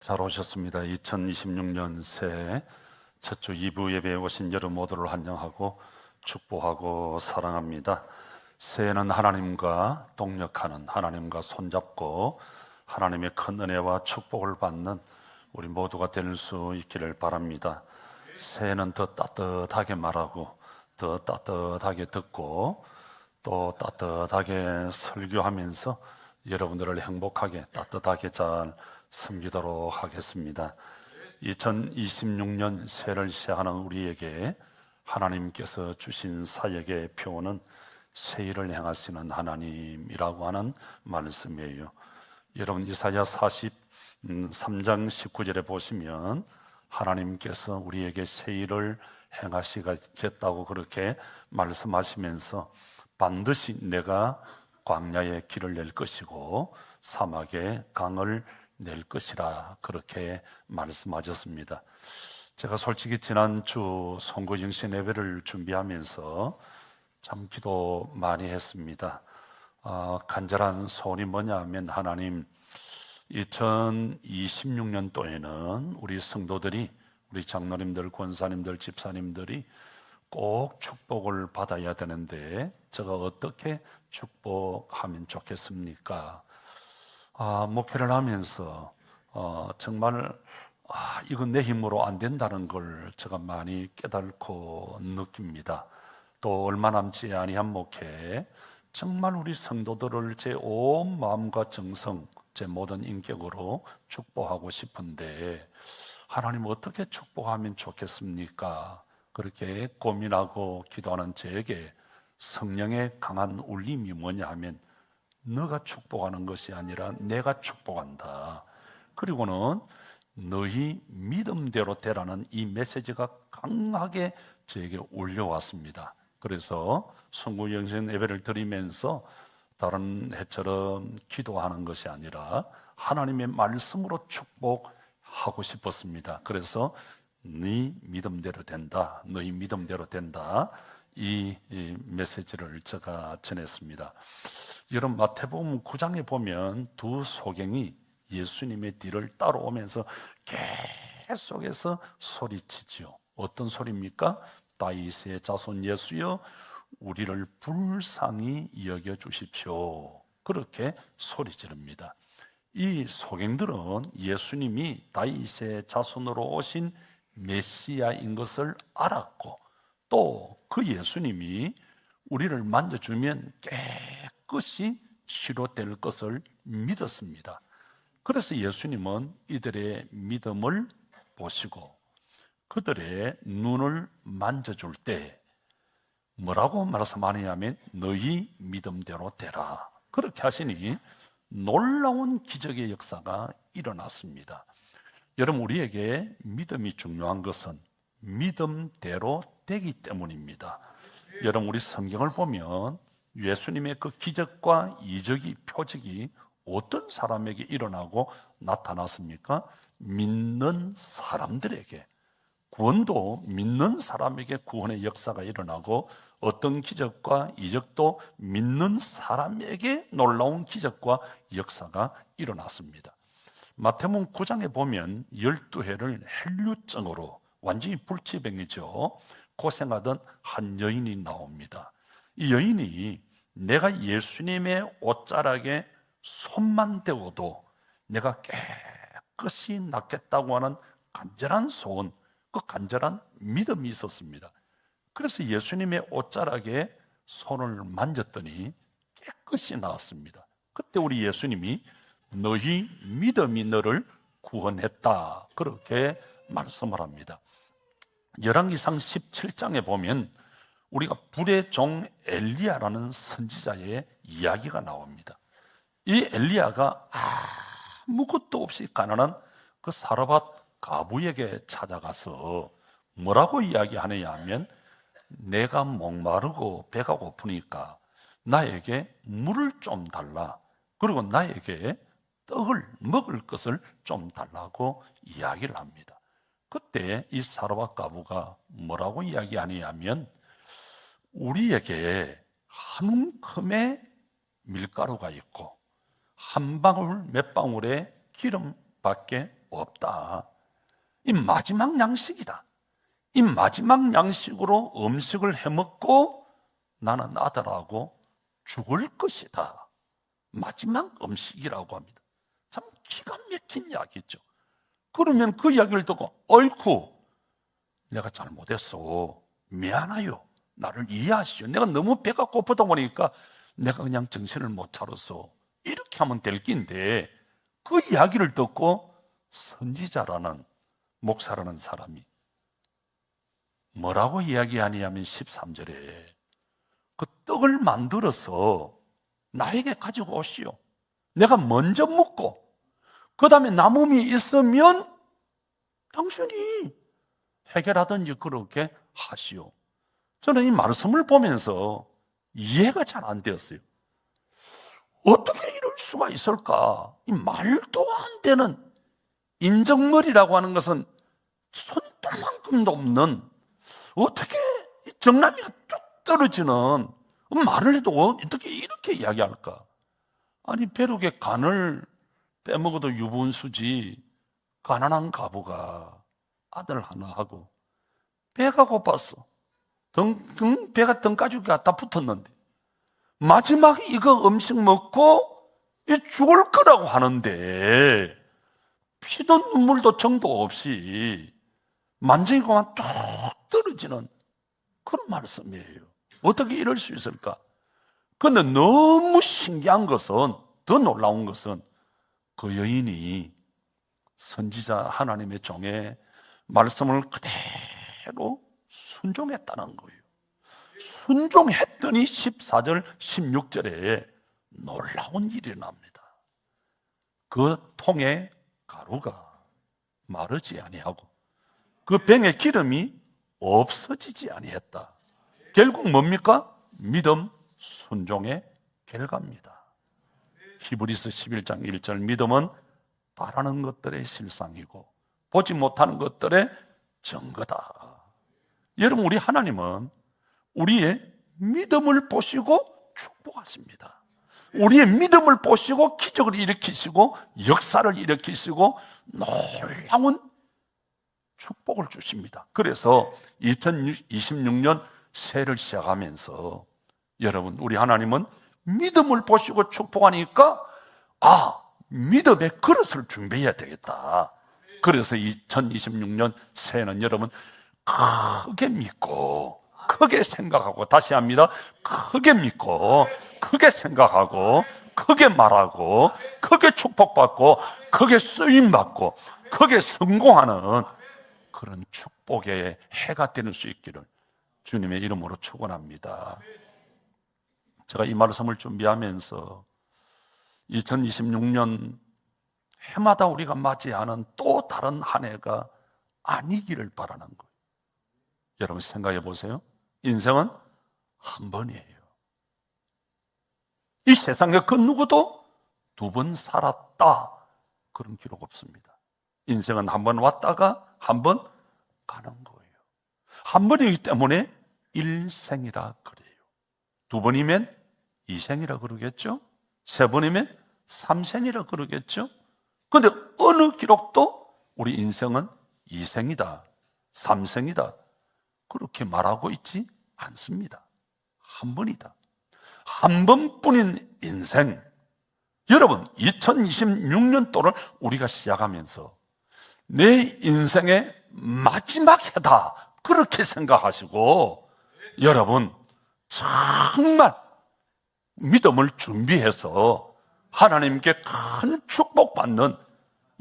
잘 오셨습니다. 2026년 새해 첫 주 2부 예배에 오신 여러분 모두를 환영하고 축복하고 사랑합니다. 새해는 하나님과 동역하는, 하나님과 손잡고 하나님의 큰 은혜와 축복을 받는 우리 모두가 될 수 있기를 바랍니다. 새해는 더 따뜻하게 말하고 더 따뜻하게 듣고 또 따뜻하게 설교하면서 여러분들을 행복하게 따뜻하게 잘 섬기도록 하겠습니다. 2026년 새해를 시작하는 우리에게 하나님께서 주신 사역의 표어는 새일을 행하시는 하나님이라고 하는 말씀이에요. 여러분 이사야 43장 19절에 보시면 하나님께서 우리에게 새일을 행하시겠다고 그렇게 말씀하시면서 반드시 내가 광야에 길을 낼 것이고 사막에 강을 낼 것이라 그렇게 말씀하셨습니다. 제가 솔직히 지난주 송구정신 예배를 준비하면서 참 기도 많이 했습니다. 간절한 소원이 뭐냐 하면 하나님 2026년도에는 우리 성도들이 우리 장로님들, 권사님들, 집사님들이 꼭 축복을 받아야 되는데 제가 어떻게 축복하면 좋겠습니까? 목회를 하면서 정말 이건 내 힘으로 안 된다는 걸 제가 많이 깨닫고 느낍니다. 또 얼마 남지 아니한 목회, 정말 우리 성도들을 제 온 마음과 정성, 제 모든 인격으로 축복하고 싶은데 하나님 어떻게 축복하면 좋겠습니까? 그렇게 고민하고 기도하는 저에게 성령의 강한 울림이 뭐냐 하면 너가 축복하는 것이 아니라 내가 축복한다. 그리고는 너희 믿음대로 되라는 이 메시지가 강하게 저에게 올려왔습니다. 그래서 송구영신 예배를 드리면서 다른 해처럼 기도하는 것이 아니라 하나님의 말씀으로 축복하고 싶었습니다. 그래서 네 믿음대로 된다, 너희 믿음대로 된다, 이 메시지를 제가 전했습니다. 여러분 마태복음 9장에 보면 두 소경이 예수님의 뒤를 따라오면서 계속해서 소리치지요. 어떤 소리입니까? 다윗의 자손 예수여 우리를 불쌍히 여겨 주십시오. 그렇게 소리 지릅니다. 이 소경들은 예수님이 다윗의 자손으로 오신 메시아인 것을 알았고 또 그 예수님이 우리를 만져주면 깨끗이 치료될 것을 믿었습니다. 그래서 예수님은 이들의 믿음을 보시고 그들의 눈을 만져줄 때 뭐라고 말씀하느냐면 너희 믿음대로 되라. 그렇게 하시니 놀라운 기적의 역사가 일어났습니다. 여러분 우리에게 믿음이 중요한 것은 믿음대로 되기 때문입니다. 여러분 우리 성경을 보면 예수님의 그 기적과 이적이 표적이 어떤 사람에게 일어나고 나타났습니까? 믿는 사람들에게. 구원도 믿는 사람에게 구원의 역사가 일어나고 어떤 기적과 이적도 믿는 사람에게 놀라운 기적과 역사가 일어났습니다. 마태복음 9장에 보면 12해를 헬류증으로 완전히 불치병이죠. 고생하던 한 여인이 나옵니다. 이 여인이 내가 예수님의 옷자락에 손만 대고도 내가 깨끗이 낫겠다고 하는 간절한 소원, 그 간절한 믿음이 있었습니다. 그래서 예수님의 옷자락에 손을 만졌더니 깨끗이 나았습니다. 그때 우리 예수님이 너희 믿음이 너를 구원했다 그렇게 말씀을 합니다. 열왕기상 17장에 보면 우리가 불의 종 엘리야라는 선지자의 이야기가 나옵니다. 이 엘리야가 아무것도 없이 가난한 그 사르밧 가부에게 찾아가서 뭐라고 이야기하느냐 하면 내가 목마르고 배가 고프니까 나에게 물을 좀 달라. 그리고 나에게 떡을 먹을 것을 좀 달라고 이야기를 합니다. 그때 이 사르밧 가부가 뭐라고 이야기하느냐면 우리에게 한 움큼의 밀가루가 있고 한 방울 몇 방울의 기름밖에 없다. 이 마지막 양식이다. 이 마지막 양식으로 음식을 해먹고 나는 아들하고 죽을 것이다. 마지막 음식이라고 합니다. 참 기가 막힌 이야기죠. 그러면 그 이야기를 듣고 어이쿠 내가 잘못했어. 미안해요. 나를 이해하시오. 내가 너무 배가 고프다 보니까 내가 그냥 정신을 못 차렸어. 이렇게 하면 될 낀데 그 이야기를 듣고 선지자라는 목사라는 사람이 뭐라고 이야기하냐면 13절에 그 떡을 만들어서 나에게 가지고 오시오. 내가 먼저 먹고 그 다음에 남음이 있으면 당신이 해결하든지 그렇게 하시오. 저는 이 말씀을 보면서 이해가 잘 안 되었어요. 어떻게 이럴 수가 있을까? 이 말도 안 되는 인정머리라고 하는 것은 손톱만큼도 없는 어떻게 정남이가 뚝 떨어지는 말을 해도 어떻게 이렇게 이야기할까? 아니 벼룩에 간을 빼먹어도 유분수지 가난한 가부가 아들 하나 하고 배가 고팠어. 배가 등가죽이가 다 붙었는데 마지막에 이거 음식 먹고 죽을 거라고 하는데 피도 눈물도 정도 없이 만지고만 뚝 떨어지는 그런 말씀이에요. 어떻게 이럴 수 있을까? 그런데 너무 신기한 것은, 더 놀라운 것은 그 여인이 선지자 하나님의 종의 말씀을 그대로 순종했다는 거예요. 순종했더니 14절 16절에 놀라운 일이 납니다. 그 통에 가루가 마르지 아니하고 그 병의 기름이 없어지지 아니했다. 결국 뭡니까? 믿음, 순종의 결과입니다. 히브리서 11장 1절 믿음은 바라는 것들의 실상이고 보지 못하는 것들의 증거다. 여러분, 우리 하나님은 우리의 믿음을 보시고 축복하십니다. 우리의 믿음을 보시고 기적을 일으키시고 역사를 일으키시고 놀라운 축복을 주십니다. 그래서 2026년 새해를 시작하면서 여러분, 우리 하나님은 믿음을 보시고 축복하니까 믿음의 그릇을 준비해야 되겠다. 그래서 2026년 새해는 여러분 크게 믿고 크게 생각하고, 다시 합니다. 크게 믿고 크게 생각하고 크게 말하고 크게 축복받고 크게 쓰임받고 크게 성공하는 그런 축복의 해가 되는 수 있기를 주님의 이름으로 축원합니다. 제가 이 말씀을 준비하면서 2026년 해마다 우리가 맞이하는 또 다른 한 해가 아니기를 바라는 거예요. 여러분 생각해 보세요. 인생은 한 번이에요. 이 세상에 그 누구도 두 번 살았다 그런 기록 없습니다. 인생은 한 번 왔다가 한 번 가는 거예요. 한 번이기 때문에 일생이라 그래요. 두 번이면 이생이라 그러겠죠. 세 번이면 삼생이라 그러겠죠. 그런데 어느 기록도 우리 인생은 이생이다, 삼생이다 그렇게 말하고 있지 않습니다. 한 번이다. 한 번뿐인 인생. 여러분, 2026년도를 우리가 시작하면서 내 인생의 마지막 해다 그렇게 생각하시고 여러분 정말 믿음을 준비해서 하나님께 큰 축복받는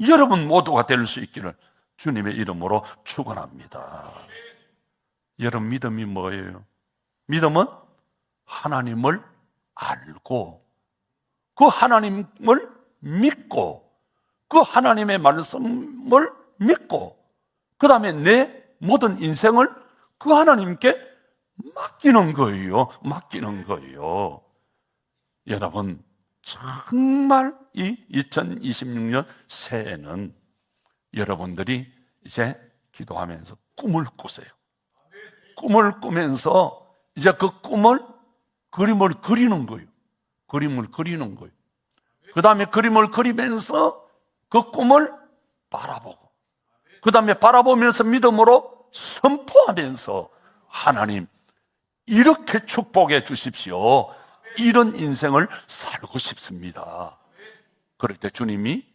여러분 모두가 될 수 있기를 주님의 이름으로 축원합니다. 여러분 믿음이 뭐예요? 믿음은 하나님을 알고 그 하나님을 믿고 그 하나님의 말씀을 믿고 그 다음에 내 모든 인생을 그 하나님께 맡기는 거예요. 맡기는 거예요. 여러분 정말 이 2026년 새해는 여러분들이 이제 기도하면서 꿈을 꾸세요. 꿈을 꾸면서 이제 그 꿈을 그림을 그리는 거예요. 그림을 그리는 거예요. 그 다음에 그림을 그리면서 그 꿈을 바라보고, 그 다음에 바라보면서 믿음으로 선포하면서 하나님 이렇게 축복해 주십시오, 이런 인생을 살고 싶습니다. 그럴 때 주님이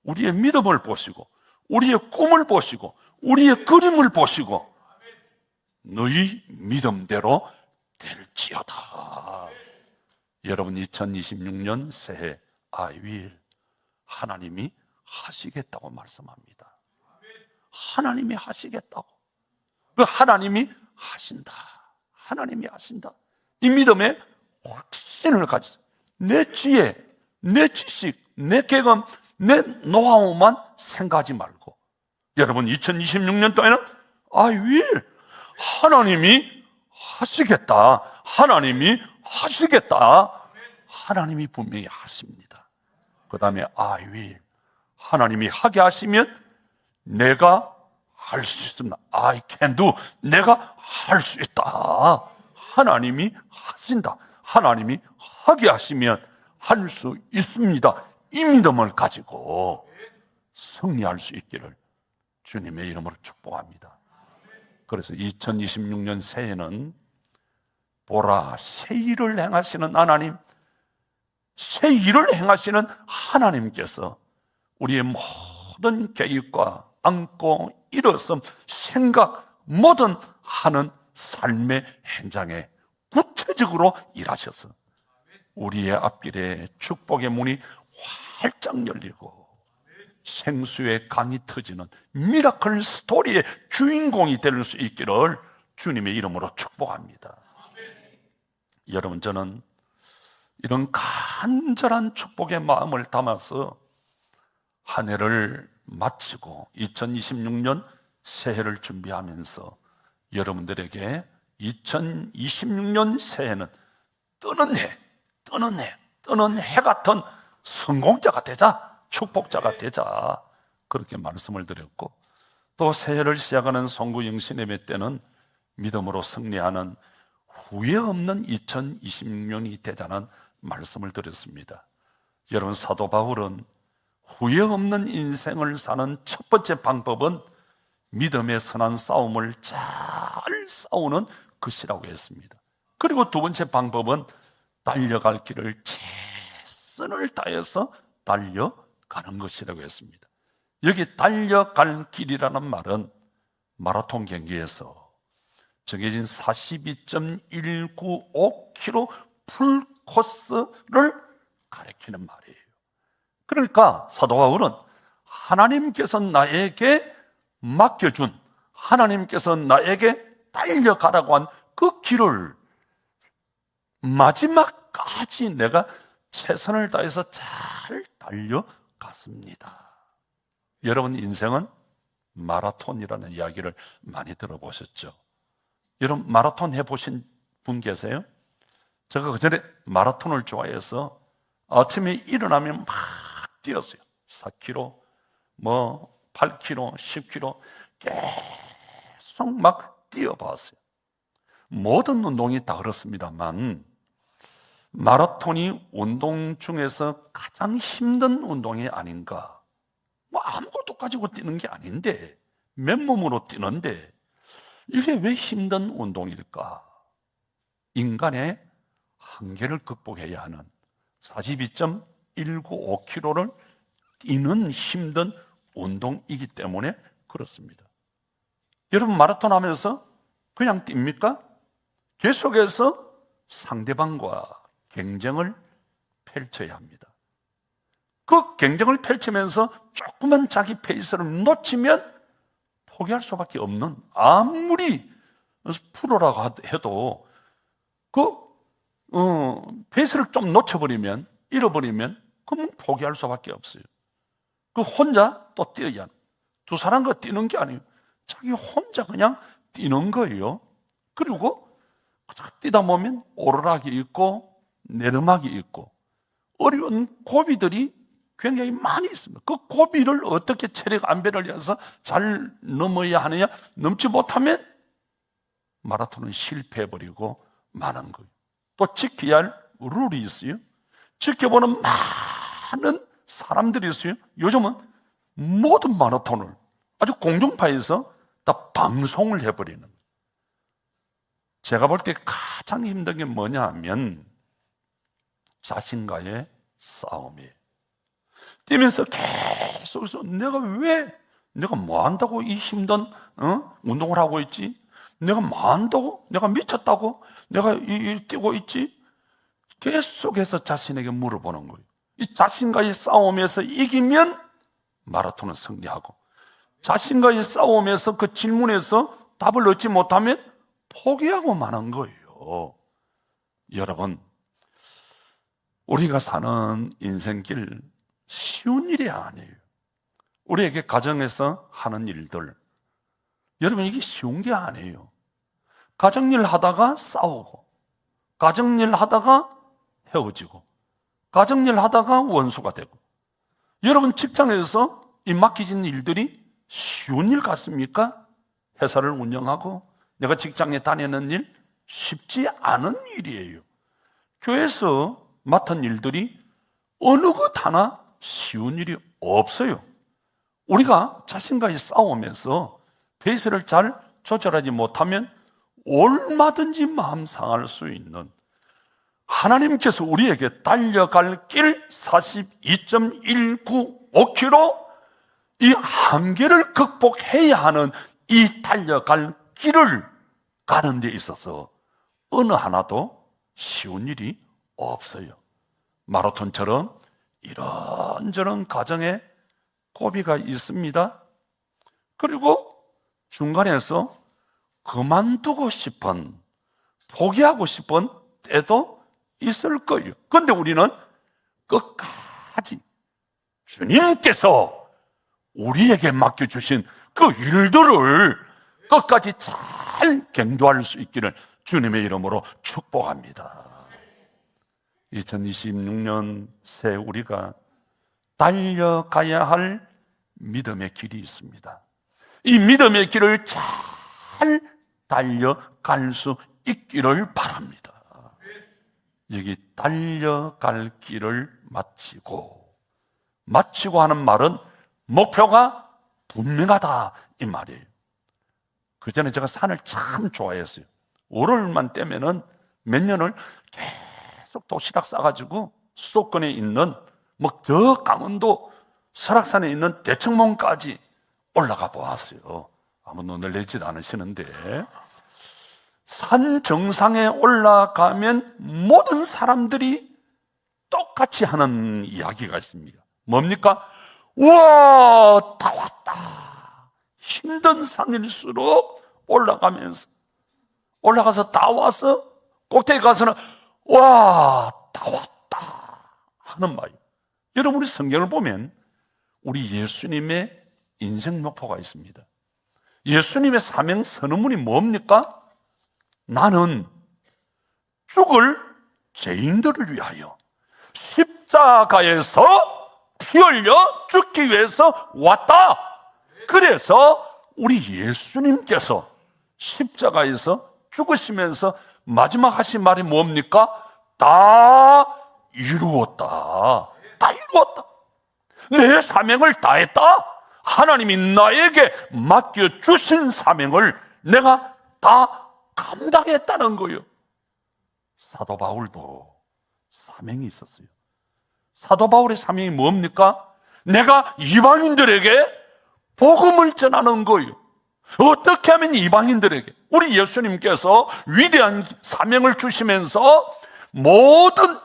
우리의 믿음을 보시고 우리의 꿈을 보시고 우리의 그림을 보시고 너희 믿음대로 될지어다. 여러분, 2026년 새해 I will, 하나님이 하시겠다고 말씀합니다. 하나님이 하시겠다고. 그 하나님이 하신다. 하나님이 하신다. 이 믿음에 확신을 가지세요. 내 지혜, 내 지식, 내 경험, 내 노하우만 생각하지 말고, 여러분 2026년 동안에는 I will, 하나님이 하시겠다. 하나님이 하시겠다. 하나님이 분명히 하십니다. 그 다음에 I will, 하나님이 하게 하시면 내가 할 수 있습니다. I can do, 내가 할 수 있다. 하나님이 하신다. 하나님이 하게 하시면 할 수 있습니다. 이 믿음을 가지고 승리할 수 있기를 주님의 이름으로 축복합니다. 그래서 2026년 새해는 보라, 새 일을 행하시는 하나님, 새 일을 행하시는 하나님께서 우리의 모든 계획과 안고 일어섬, 생각, 뭐든 하는 삶의 현장에 구체적으로 일하셔서 우리의 앞길에 축복의 문이 활짝 열리고 생수의 강이 터지는 미라클 스토리의 주인공이 될 수 있기를 주님의 이름으로 축복합니다. 여러분, 저는 이런 간절한 축복의 마음을 담아서 한 해를 마치고 2026년 새해를 준비하면서 여러분들에게 2026년 새해는 뜨는 해 같은 성공자가 되자, 축복자가 되자, 그렇게 말씀을 드렸고, 또 새해를 시작하는 송구영신예배 때는 믿음으로 승리하는 후회 없는 2026년이 되자는 말씀을 드렸습니다. 여러분, 사도 바울은 후회 없는 인생을 사는 첫 번째 방법은 믿음의 선한 싸움을 잘 싸우는 것이라고 했습니다. 그리고 두 번째 방법은 달려갈 길을 최선을 다해서 달려가는 것이라고 했습니다. 여기 달려갈 길이라는 말은 마라톤 경기에서 정해진 42.195km 풀 코스를 가리키는 말이에요. 그러니까 사도 바울은 하나님께서 나에게 맡겨준, 하나님께서 나에게 달려가라고 한 그 길을 마지막까지 내가 최선을 다해서 잘 달려갔습니다. 여러분, 인생은 마라톤이라는 이야기를 많이 들어보셨죠? 여러분, 마라톤 해보신 분 계세요? 제가 그전에 마라톤을 좋아해서 아침에 일어나면 막 뛰었어요. 4km, 8km, 10km 계속 막 뛰어봤어요. 모든 운동이 다 그렇습니다만 마라톤이 운동 중에서 가장 힘든 운동이 아닌가. 아무것도 가지고 뛰는 게 아닌데, 맨몸으로 뛰는데 이게 왜 힘든 운동일까? 인간의 한계를 극복해야 하는 42.195km를 뛰는 힘든 운동이기 때문에 그렇습니다. 여러분, 마라톤 하면서 그냥 뜁니까? 계속해서 상대방과 경쟁을 펼쳐야 합니다. 그 경쟁을 펼치면서 조금만 자기 페이스를 놓치면 포기할 수밖에 없는, 아무리 프로라고 해도 페이스를 좀 놓쳐버리면, 잃어버리면 그러면 포기할 수밖에 없어요. 그 혼자 또 뛰어야 하는, 두 사람과 뛰는 게 아니에요. 자기 혼자 그냥 뛰는 거예요. 그리고 뛰다 보면 오르락이 있고 내리막이 있고 어려운 고비들이 굉장히 많이 있습니다. 그 고비를 어떻게 체력 안배를 해서 잘 넘어야 하느냐, 넘지 못하면 마라톤은 실패해버리고 마는 거예요. 또 지켜야 할 룰이 있어요. 지켜보는 많은 사람들이 있어요. 요즘은 모든 마라톤을 아주 공중파에서 다 방송을 해버리는. 제가 볼 때 가장 힘든 게 뭐냐 하면 자신과의 싸움이에요. 뛰면서 계속해서 내가 뭐 한다고 이 힘든 운동을 하고 있지? 내가 뭐 한다고? 내가 미쳤다고? 내가 뛰고 있지? 계속해서 자신에게 물어보는 거예요. 이 자신과의 싸움에서 이기면 마라톤은 승리하고, 자신과의 싸움에서 그 질문에서 답을 얻지 못하면 포기하고 마는 거예요. 여러분, 우리가 사는 인생길 쉬운 일이 아니에요. 우리에게 가정에서 하는 일들, 여러분, 이게 쉬운 게 아니에요. 가정일 하다가 싸우고, 가정일 하다가 헤어지고, 가정일 하다가 원수가 되고. 여러분, 직장에서 이 맡기진 일들이 쉬운 일 같습니까? 회사를 운영하고 내가 직장에 다니는 일 쉽지 않은 일이에요. 교회에서 맡은 일들이 어느 것 하나 쉬운 일이 없어요. 우리가 자신과의 싸움에서 페이스를 잘 조절하지 못하면 얼마든지 마음 상할 수 있는, 하나님께서 우리에게 달려갈 길 42.195km, 이 한계를 극복해야 하는 이 달려갈 길을 가는 데 있어서 어느 하나도 쉬운 일이 없어요. 마라톤처럼 이런저런 가정에 고비가 있습니다. 그리고 중간에서 그만두고 싶은, 포기하고 싶은 때도 있을 거예요. 그런데 우리는 끝까지 주님께서 우리에게 맡겨주신 그 일들을 끝까지 잘 경도할 수 있기를 주님의 이름으로 축복합니다. 2026년 새 우리가 달려가야 할 믿음의 길이 있습니다. 이 믿음의 길을 잘 달려갈 수 있기를 바랍니다. 여기 달려갈 길을 마치고 하는 말은 목표가 분명하다 이 말이에요. 그 전에 제가 산을 참 좋아했어요. 5월만 떼면은 몇 년을 계속 도시락 싸가지고 수도권에 있는 저 강원도 설악산에 있는 대청봉까지 올라가 보았어요. 아무 눈을 내지도 않으시는데, 산 정상에 올라가면 모든 사람들이 똑같이 하는 이야기가 있습니다. 뭡니까? 우와, 다 왔다. 힘든 산일수록 올라가서 다 와서 꼭대기 가서는 와, 다 왔다 하는 말이에요. 여러분, 우리 성경을 보면 우리 예수님의 인생 목표가 있습니다. 예수님의 사명 선언문이 뭡니까? 나는 죽을 죄인들을 위하여 십자가에서 피 흘려 죽기 위해서 왔다. 그래서 우리 예수님께서 십자가에서 죽으시면서 마지막 하신 말이 뭡니까? 다 이루었다. 다 이루었다. 내 사명을 다했다. 하나님이 나에게 맡겨주신 사명을 내가 다 감당했다는 거예요. 사도 바울도 사명이 있었어요. 사도 바울의 사명이 뭡니까? 내가 이방인들에게 복음을 전하는 거예요. 어떻게 하면 이방인들에게, 우리 예수님께서 위대한 사명을 주시면서 모든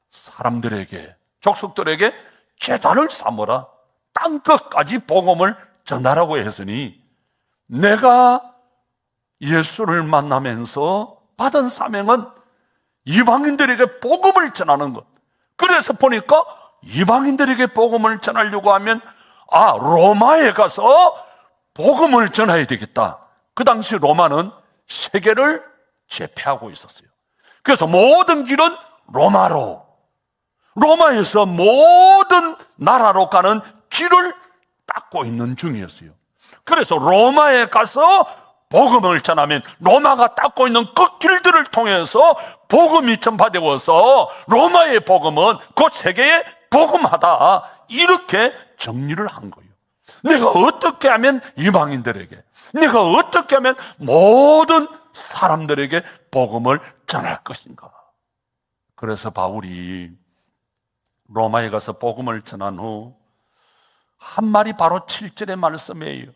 사람들에게, 족속들에게 제자를 삼으라, 땅끝까지 복음을 전하라고 했으니, 내가 예수를 만나면서 받은 사명은 이방인들에게 복음을 전하는 것. 그래서 보니까 이방인들에게 복음을 전하려고 하면 로마에 가서 복음을 전해야 되겠다. 그 당시 로마는 세계를 제패하고 있었어요. 그래서 모든 길은 로마에서 모든 나라로 가는 길을 닦고 있는 중이었어요. 그래서 로마에 가서 복음을 전하면 로마가 닦고 있는 그 길들을 통해서 복음이 전파되어서 로마의 복음은 그 세계에 복음하다, 이렇게 정리를 한 거예요. 내가 어떻게 하면 이방인들에게, 내가 어떻게 하면 모든 사람들에게 복음을 전할 것인가? 그래서 바울이 로마에 가서 복음을 전한 후 한 말이 바로 7절의 말씀이에요.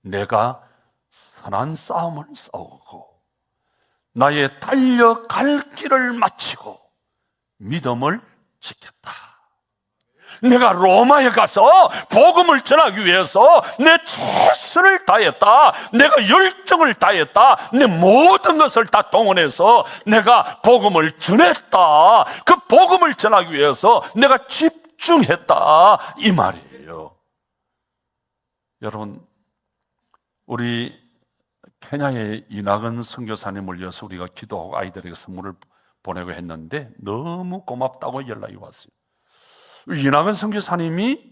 내가 선한 싸움을 싸우고 나의 달려갈 길을 마치고 믿음을 지켰다. 내가 로마에 가서 복음을 전하기 위해서 내 최선을 다했다. 내가 열정을 다했다. 내 모든 것을 다 동원해서 내가 복음을 전했다. 그 복음을 전하기 위해서 내가 집중했다, 이 말이에요. 여러분, 우리 케냐의 이낙은 선교사님을 위해서 우리가 기도하고 아이들에게 선물을 보내고 했는데 너무 고맙다고 연락이 왔어요. 이낙은 선교사님이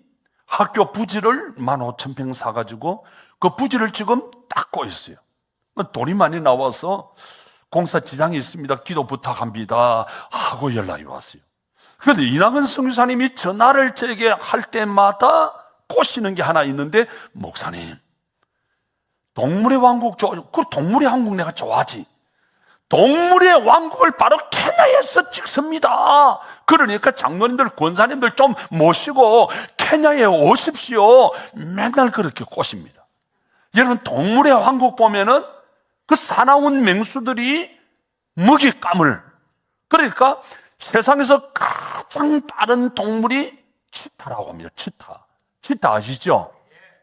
학교 부지를 15,000평 사가지고 그 부지를 지금 닦고 있어요. 돈이 많이 나와서 공사 지장이 있습니다, 기도 부탁합니다 하고 연락이 왔어요. 그런데 이낙은 선교사님이 전화를 저에게 할 때마다 꼬시는 게 하나 있는데, 목사님, 동물의 왕국 그 동물의 왕국 내가 좋아하지. 동물의 왕국을 바로 케냐에서 찍습니다. 그러니까 장로님들, 권사님들 좀 모시고 케냐에 오십시오. 맨날 그렇게 꼬십니다. 여러분, 동물의 왕국 보면은 그 사나운 맹수들이 먹잇감을, 그러니까 세상에서 가장 빠른 동물이 치타라고 합니다. 치타 아시죠?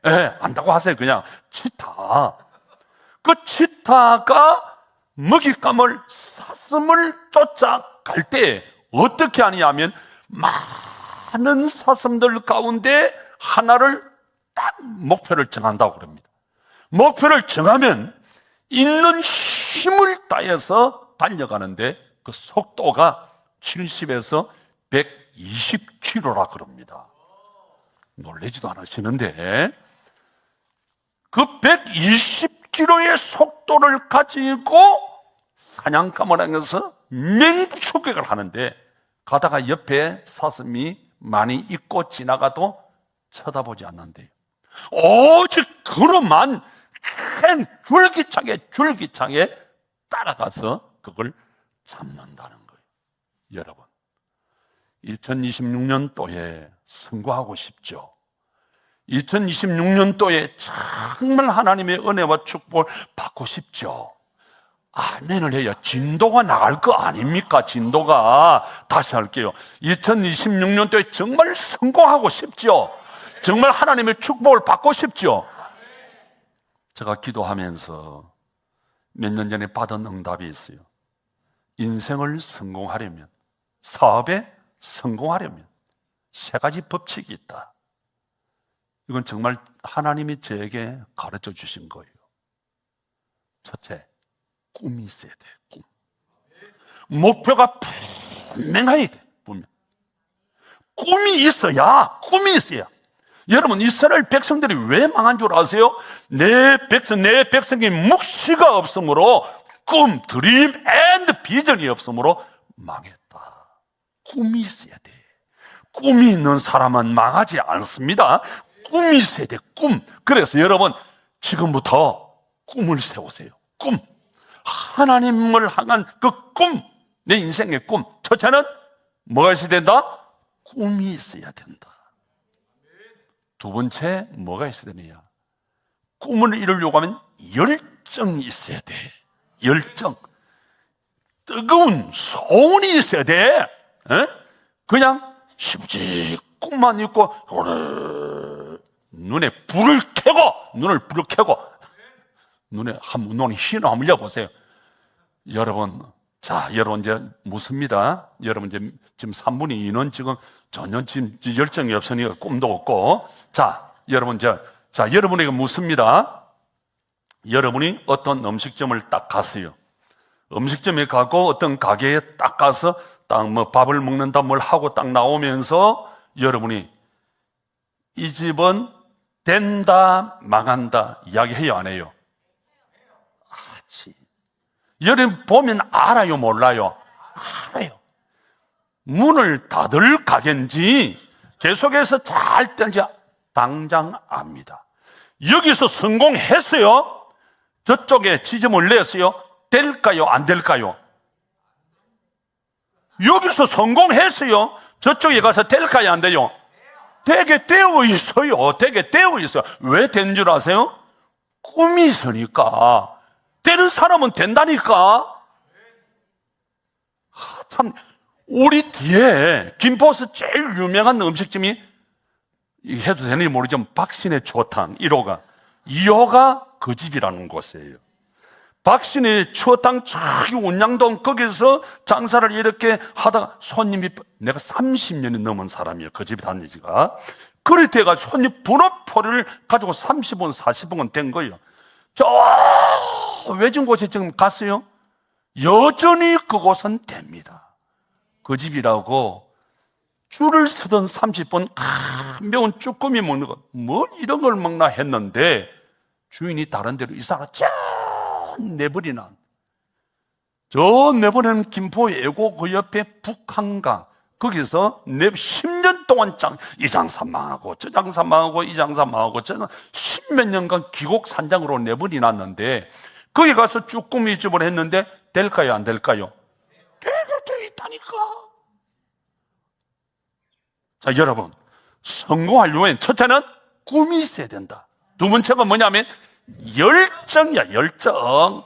예, 네, 안다고 하세요. 그냥 치타. 그 치타가 먹잇감을, 사슴을 쫓아갈 때 어떻게 하느냐면 많은 사슴들 가운데 하나를 딱 목표를 정한다고 그럽니다. 목표를 정하면 있는 힘을 다해서 달려가는데 그 속도가 70에서 120km라 그럽니다. 놀라지도 않으시는데 그 120km의 속도를 가지고 사냥감을 향해서 맹추격을 하는데, 가다가 옆에 사슴이 많이 있고 지나가도 쳐다보지 않는데요, 오직 그로만 큰 줄기차게 따라가서 그걸 잡는다는 거예요. 여러분, 2026년도에 선거하고 싶죠? 2026년도에 정말 하나님의 은혜와 축복을 받고 싶죠? 아멘을 해야 진도가 나갈 거 아닙니까? 진도가. 다시 할게요. 2026년도에 정말 성공하고 싶죠? 정말 하나님의 축복을 받고 싶죠? 제가 기도하면서 몇 년 전에 받은 응답이 있어요. 인생을 성공하려면, 사업에 성공하려면 3가지 법칙이 있다. 이건 정말 하나님이 저에게 가르쳐 주신 거예요. 첫째, 꿈이 있어야 돼. 꿈. 목표가 분명해야 돼. 분명. 꿈이 있어야. 여러분, 이스라엘 백성들이 왜 망한 줄 아세요? 내 백성이 묵시가 없으므로, 꿈, 드림 앤드 비전이 없으므로 망했다. 꿈이 있어야 돼. 꿈이 있는 사람은 망하지 않습니다. 꿈이 있어야 돼. 꿈. 그래서 여러분, 지금부터 꿈을 세우세요. 꿈. 하나님을 향한 그 꿈, 내 인생의 꿈. 첫째는 뭐가 있어야 된다? 꿈이 있어야 된다. 두 번째, 뭐가 있어야 되느냐? 꿈을 이루려고 하면 열정이 있어야 돼. 열정. 뜨거운 소원이 있어야 돼. 에? 그냥 시부지 꿈만 있고 눈을 불을 켜고 눈이 흰 아물려 보세요. 여러분, 여러분 이제 묻습니다. 여러분 이제 지금 3분의 2는 지금 전혀 지금 열정이 없으니 꿈도 없고. 여러분 여러분에게 묻습니다. 여러분이 어떤 음식점을 딱 갔어요. 음식점에 가고 어떤 가게에 딱 가서 딱 뭐 밥을 먹는다 뭘 하고 딱 나오면서 여러분이 이 집은 된다 망한다 이야기해요, 안 해요? 여러분 보면 알아요, 몰라요? 알아요. 문을 닫을 가게인지 계속해서 잘 던져 당장 압니다. 여기서 성공했어요? 저쪽에 지점을 냈어요? 될까요? 안 될까요? 여기서 성공했어요? 저쪽에 가서 될까요? 안 돼요? 되게 되어 있어요. 되게 되어 있어요. 왜 된 줄 아세요? 꿈이 있으니까. 되는 사람은 된다니까. 참, 우리 뒤에 김포에서 제일 유명한 음식점이, 해도 되는지 모르지만 박신의 추어탕 1호가, 2호가 그 집이라는 곳이에요. 박신의 추어탕 저기 운양동 거기서 장사를 이렇게 하다가 손님이, 내가 30년이 넘은 사람이에요. 그 집에 다닌 지가. 그럴 때가 손님 분업포를 가지고 30원, 40원은 된 거예요. 저 외진 곳에 지금 갔어요. 여전히 그곳은 됩니다. 그 집이라고 줄을 서던 30분 매운 쭈꾸미 먹는 거, 뭐 이런 걸 먹나 했는데 주인이 다른 데로 이사가 쫙 내버리는, 저 내버리는 김포 예고 그 옆에 북한강, 거기서 10년 동안 이 장사 망하고 저 장사 망하고 이 장사 망하고 저는 10몇 년간 기곡산장으로 내버리 놨는데, 거기 가서 쭈꾸미 집을 했는데 될까요? 안 될까요? 되게 있다니까. 자, 여러분, 성공하려면 첫째는 꿈이 있어야 된다. 두 번째가 뭐냐면 열정이야. 열정.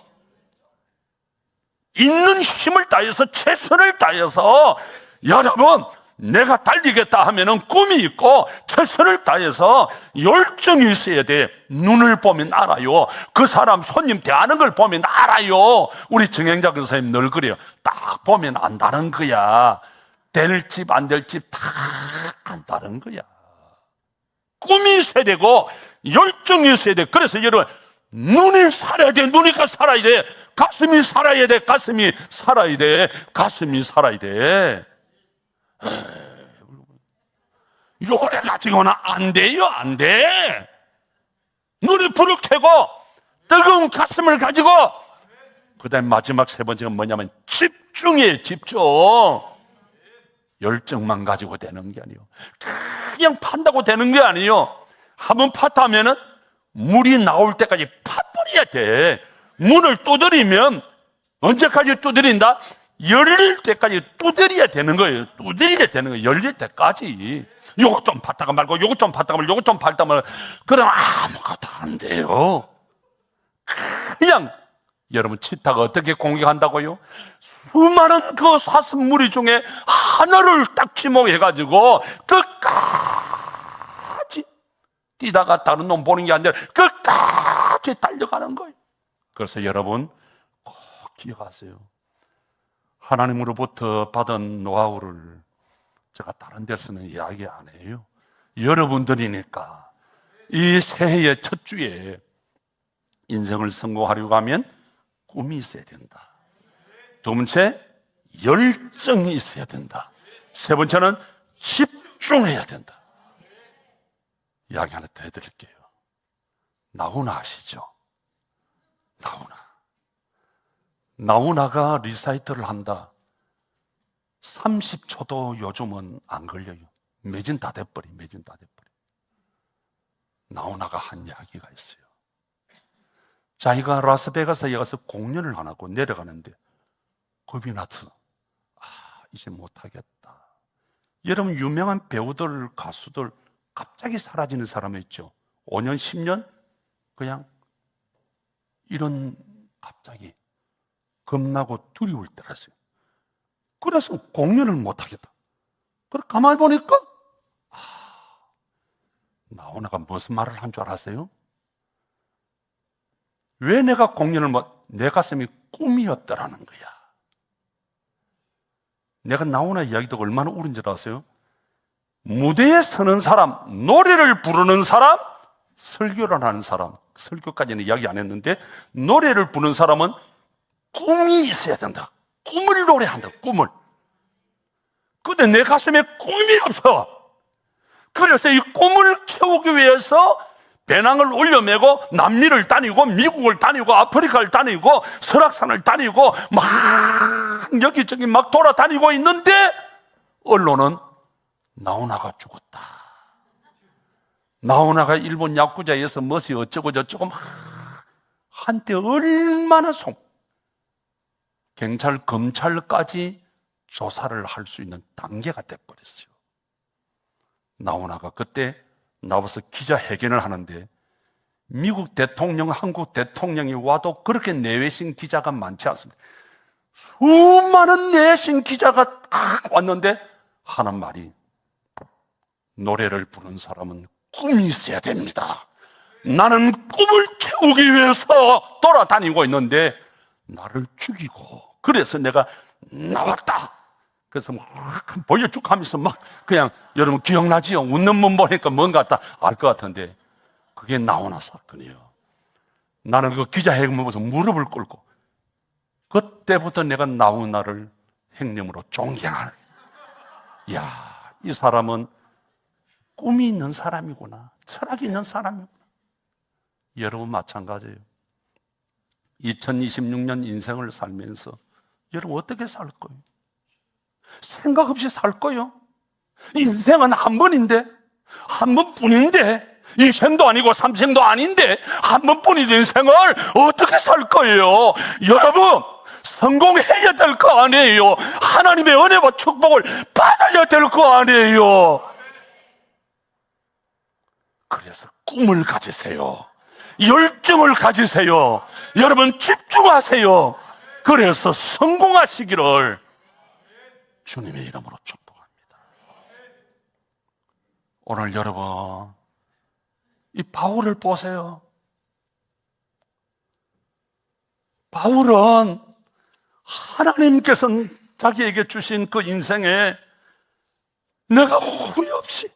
있는 힘을 다해서, 최선을 다해서, 여러분, 내가 달리겠다 하면은 꿈이 있고 최선을 다해서 열정이 있어야 돼. 눈을 보면 알아요. 그 사람 손님 대하는 걸 보면 알아요. 우리 정행자 선생님 늘 그래요. 딱 보면 안다는 거야. 될 집 안 될 집 다 안다는 거야. 꿈이 있어야 되고 열정이 있어야 돼. 그래서 여러분, 눈이 살아야 돼. 눈이가 살아야 돼. 가슴이 살아야 돼. 가슴이 살아야 돼. 가슴이 살아야 돼. 요래 가지고는 안 돼요. 안 돼. 눈이 불을 켜고 뜨거운 가슴을 가지고, 그 다음에 마지막 세 번째가 뭐냐면 집중이에요. 집중. 열정만 가지고 되는 게 아니에요. 그냥 판다고 되는 게 아니에요. 한번 팠다면은 물이 나올 때까지 파버려야 돼. 문을 두드리면 언제까지 두드린다? 열릴 때까지 두드려야 되는 거예요. 두드려야 되는 거예요. 열릴 때까지. 요것 좀 봤다가 말고, 요것 좀 봤다가 말고, 요것 좀 봤다가 말고. 그럼 아무것도 안 돼요. 그냥, 여러분, 치타가 어떻게 공격한다고요? 수많은 그 사슴무리 중에 하나를 딱 지목해가지고 끝까지 뛰다가 다른 놈 보는 게 아니라 끝까지 달려가는 거예요. 그래서 여러분, 꼭 기억하세요. 하나님으로부터 받은 노하우를 제가 다른 데서는 이야기 안 해요. 여러분들이니까 이 새해의 첫 주에 인생을 성공하려고 하면 꿈이 있어야 된다. 두 번째, 열정이 있어야 된다. 세 번째는 집중해야 된다. 이야기 하나 더 해드릴게요. 나훈아 아시죠? 나훈아가 리사이트를 한다. 30초도 요즘은 안 걸려요. 매진 다 돼버려. 나훈아가 한 이야기가 있어요. 자기가 라스베가스에 가서 공연을 안 하고 내려가는데 겁이 나서, 이제 못하겠다. 여러분, 유명한 배우들, 가수들 갑자기 사라지는 사람 있죠. 5년, 10년 그냥 이런, 갑자기 겁나고 두려울 때라서요. 그래서 공연을 못하겠다. 그래 가만히 보니까 나훈아가 무슨 말을 한 줄 알았어요? 왜 내가 공연을 내 가슴이 꿈이었더라는 거야. 내가 나훈아 이야기 듣고 얼마나 울은 줄 아세요? 무대에 서는 사람, 노래를 부르는 사람, 설교를 하는 사람, 설교까지는 이야기 안 했는데 노래를 부르는 사람은 꿈이 있어야 된다. 꿈을 노래한다. 꿈을. 근데 내 가슴에 꿈이 없어. 그래서 이 꿈을 채우기 위해서 배낭을 올려매고 남미를 다니고 미국을 다니고 아프리카를 다니고 설악산을 다니고 막 여기저기 막 돌아다니고 있는데 언론은 나훈아가 죽었다. 나훈아가 일본 야쿠자에서 멋이 어쩌고 저쩌고 막 한때 얼마나 경찰, 검찰까지 조사를 할 수 있는 단계가 돼버렸어요. 나훈아가 그때 나와서 기자회견을 하는데 미국 대통령, 한국 대통령이 와도 그렇게 내외신 기자가 많지 않습니다. 수많은 내외신 기자가 딱 왔는데 하는 말이, 노래를 부른 사람은 꿈이 있어야 됩니다. 나는 꿈을 채우기 위해서 돌아다니고 있는데 나를 죽이고, 그래서 내가 나왔다. 그래서 막 보여주고 하면서 막 그냥, 여러분 기억나지요? 웃는 문 보니까 뭔가 다 알 것 같은데, 그게 나훈아 사건이에요. 나는 그 기자회견 보면서 무릎을 꿇고 그때부터 내가 나훈아를 형님으로 존경하는, 이야, 이 사람은 꿈이 있는 사람이구나, 철학이 있는 사람이구나. 여러분 마찬가지예요. 2026년 인생을 살면서 여러분 어떻게 살 거예요? 생각 없이 살 거예요? 인생은 한 번인데, 한 번뿐인데, 이 생도 아니고 삼생도 아닌데 한 번뿐인 인생을 어떻게 살 거예요? 여러분, 성공해야 될 거 아니에요? 하나님의 은혜와 축복을 받아야 될 거 아니에요? 그래서 꿈을 가지세요. 열정을 가지세요. 여러분 집중하세요. 그래서 성공하시기를 주님의 이름으로 축복합니다. 오늘 여러분, 이 바울을 보세요. 바울은 하나님께서 자기에게 주신 그 인생에 내가 후회 없이,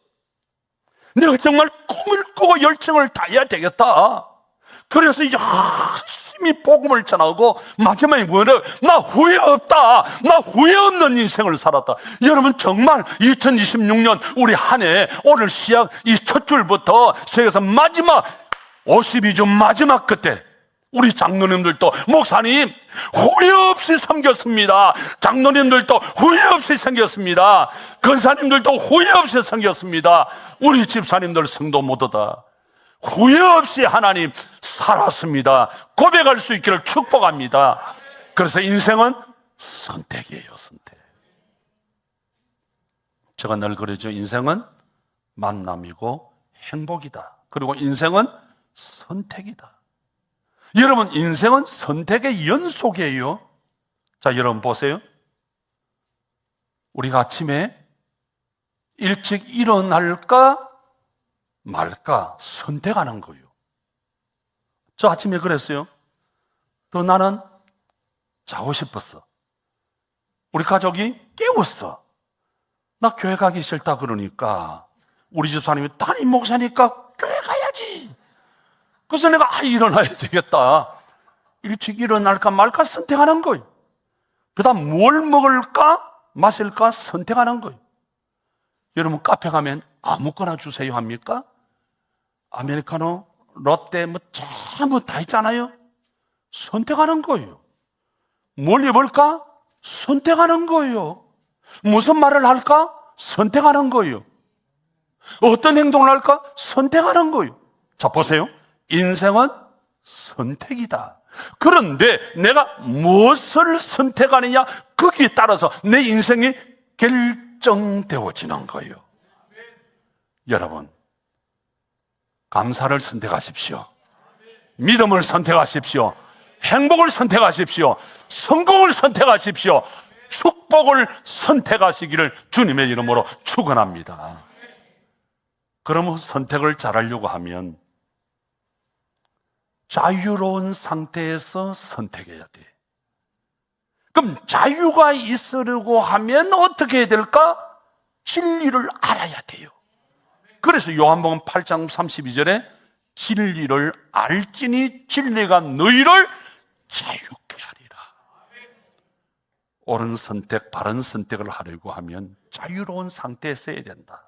내가 정말 꿈을 꾸고 열정을 다해야 되겠다. 그래서 이제 열심히 복음을 전하고 마지막에 뭐래요? 나 후회 없다. 나 후회 없는 인생을 살았다. 여러분 정말 2026년 우리 한 해 오늘 시작 이 첫 줄부터 시작해서 마지막 52주 마지막 그때 우리 장로님들도 목사님 후회 없이 섬겼습니다. 장로님들도 후회 없이 섬겼습니다. 권사님들도 후회 없이 섬겼습니다. 우리 집사님들 성도 모두 다 후회 없이 하나님 살았습니다. 고백할 수 있기를 축복합니다. 그래서 인생은 선택이에요. 선택. 제가 늘 그러죠. 인생은 만남이고 행복이다. 그리고 인생은 선택이다. 여러분, 인생은 선택의 연속이에요. 자, 여러분 보세요. 우리가 아침에 일찍 일어날까 말까 선택하는 거예요. 저 아침에 그랬어요. 또 나는 자고 싶었어. 우리 가족이 깨웠어. 나 교회 가기 싫다 그러니까 우리 집사님이 담임 목사니까 교회 가야지. 그래서 내가 일어나야 되겠다. 일찍 일어날까 말까 선택하는 거예요. 그 다음 뭘 먹을까 마실까 선택하는 거예요. 여러분 카페 가면 아무거나 주세요 합니까? 아메리카노, 롯데 뭐 전부 다 있잖아요. 선택하는 거예요. 뭘 입을까? 선택하는 거예요. 무슨 말을 할까? 선택하는 거예요. 어떤 행동을 할까? 선택하는 거예요. 자, 보세요. 인생은 선택이다. 그런데 내가 무엇을 선택하느냐, 거기에 따라서 내 인생이 결정되어지는 거예요. 여러분, 감사를 선택하십시오. 믿음을 선택하십시오. 행복을 선택하십시오. 성공을 선택하십시오. 축복을 선택하시기를 주님의 이름으로 축원합니다. 그러면 선택을 잘하려고 하면 자유로운 상태에서 선택해야 돼. 그럼 자유가 있으려고 하면 어떻게 해야 될까? 진리를 알아야 돼요. 그래서 요한복음 8장 32절에 진리를 알지니 진리가 너희를 자유케 하리라. 옳은 선택, 바른 선택을 하려고 하면 자유로운 상태에 있어야 된다.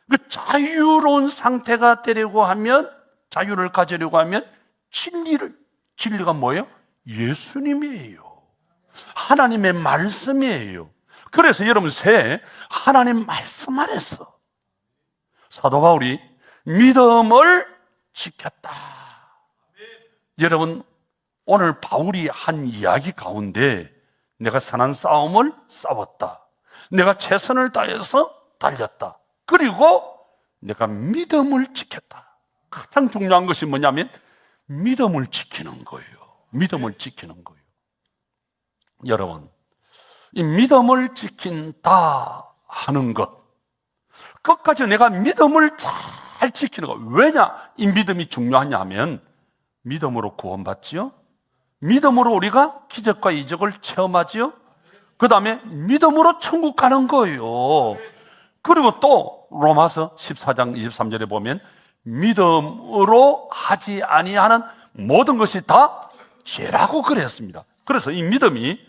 그 자유로운 상태가 되려고 하면, 자유를 가지려고 하면 진리가 뭐예요? 예수님이에요. 하나님의 말씀이에요. 그래서 여러분 새해 하나님 말씀 안에서 사도 바울이 믿음을 지켰다. 여러분, 오늘 바울이 한 이야기 가운데 내가 선한 싸움을 싸웠다, 내가 최선을 다해서 달렸다, 그리고 내가 믿음을 지켰다. 가장 중요한 것이 뭐냐면 믿음을 지키는 거예요. 믿음을 지키는 거예요. 여러분, 이 믿음을 지킨다 하는 것, 끝까지 내가 믿음을 잘 지키는 것. 왜냐 이 믿음이 중요하냐 하면 믿음으로 구원받지요, 믿음으로 우리가 기적과 이적을 체험하지요, 그 다음에 믿음으로 천국 가는 거예요. 그리고 또 로마서 14장 23절에 보면 믿음으로 하지 아니하는 모든 것이 다 죄라고 그랬습니다. 그래서 이 믿음이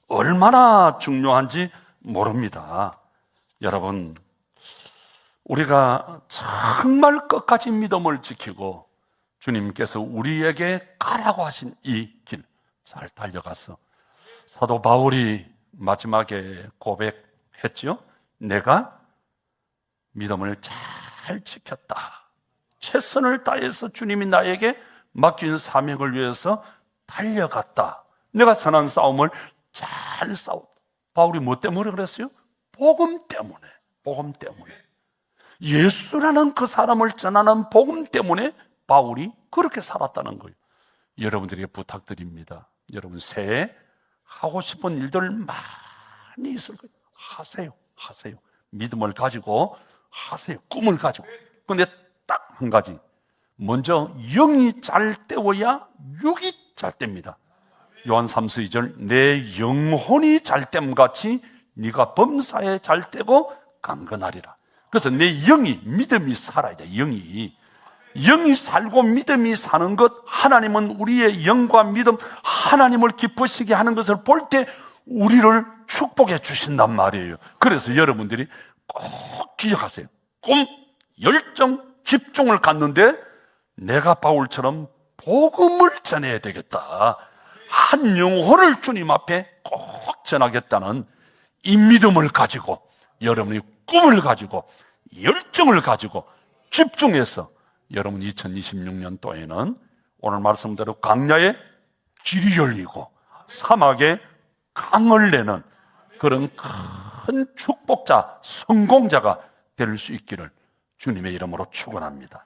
얼마나 중요한지 모릅니다. 여러분, 우리가 정말 끝까지 믿음을 지키고 주님께서 우리에게 가라고 하신 이 길 잘 달려가서 사도 바울이 마지막에 고백했지요. 내가 믿음을 잘 지켰다. 최선을 다해서 주님이 나에게 맡긴 사명을 위해서 달려갔다. 내가 선한 싸움을 잘 싸웠다. 바울이 뭐 때문에 그랬어요? 복음 때문에. 복음 때문에. 예수라는 그 사람을 전하는 복음 때문에 바울이 그렇게 살았다는 거예요. 여러분들에게 부탁드립니다. 여러분, 새해 하고 싶은 일들 많이 있을 거예요. 하세요. 믿음을 가지고 하세요. 꿈을 가지고. 근데 딱 한 가지, 먼저 영이 잘 때워야 육이 잘 뗍니다. 요한 3서 2절, 내 영혼이 잘 됨 같이 네가 범사에 잘 떼고 강건하리라. 그래서 내 영이, 믿음이 살아야 돼. 영이 살고 믿음이 사는 것, 하나님은 우리의 영과 믿음, 하나님을 기쁘시게 하는 것을 볼 때 우리를 축복해 주신단 말이에요. 그래서 여러분들이 꼭 기억하세요. 꿈, 열정, 집중을 갖는데 내가 바울처럼 복음을 전해야 되겠다, 한 영혼을 주님 앞에 꼭 전하겠다는 이 믿음을 가지고, 여러분이 꿈을 가지고 열정을 가지고 집중해서 여러분 2026년도에는 오늘 말씀대로 광야에 길이 열리고 사막에 강을 내는 그런 큰 축복자, 성공자가 될 수 있기를 주님의 이름으로 축원합니다.